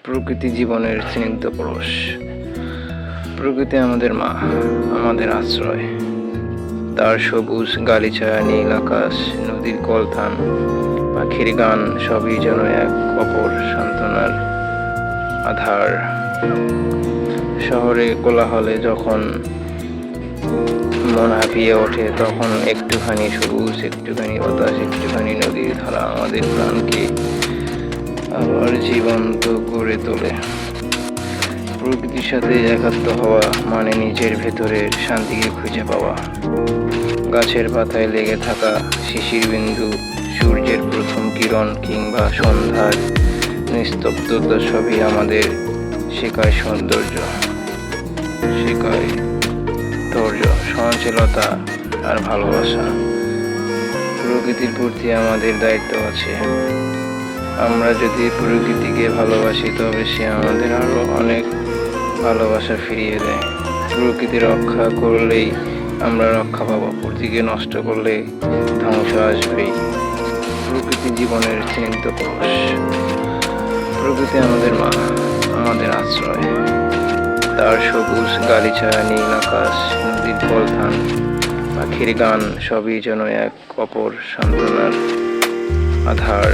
প্রকৃতি জীবনের স্নিগ্ধ পরশ। প্রকৃতি আমাদের মা, আমাদের আশ্রয়। তার সবুজ গালিচা, নীল আকাশ, নদীর কলতান, পাখির গান সবই যেন এক অপর সান্ত্বনার আধার। শহরে কোলাহলে যখন মন হাঁপিয়ে ওঠে, তখন একটুখানি সবুজ, একটুখানি বাতাস, একটুখানি নদীর ধারা আমাদের প্রাণকে আবার জীবন্ত করে তোলে। প্রকৃতির সাথে একাত্ম হওয়া মানে নিজের ভেতরের শান্তিকে খুঁজে পাওয়া। গাছের পাতায় লেগে থাকা শিশির বিন্দু, সূর্যের প্রথম কিরণ কিংবা সন্ধ্যার নিস্তব্ধতা সবই আমাদের শেখায় সৌন্দর্য, শেখায় ধৈর্য, সহনশীলতা আর ভালোবাসা। প্রকৃতির প্রতি আমাদের দায়িত্ব আছে। আমরা যদি প্রকৃতিকে ভালোবাসি, তবে সে আমাদের আরও অনেক ভালোবাসা ফিরিয়ে দেয়। প্রকৃতি রক্ষা করলেই আমরা রক্ষা পাবো, প্রকৃতিকে নষ্ট করলে ধ্বংস আসবেই। প্রকৃতি জীবনের স্নিগ্ধ পরশ। প্রকৃতি আমাদের মা, আমাদের আশ্রয়। তার সবুজ গালিচা, নীল আকাশ, নদীর কলতান, পাখির গান সবই যেন এক অপর সান্ত্বনার আধার।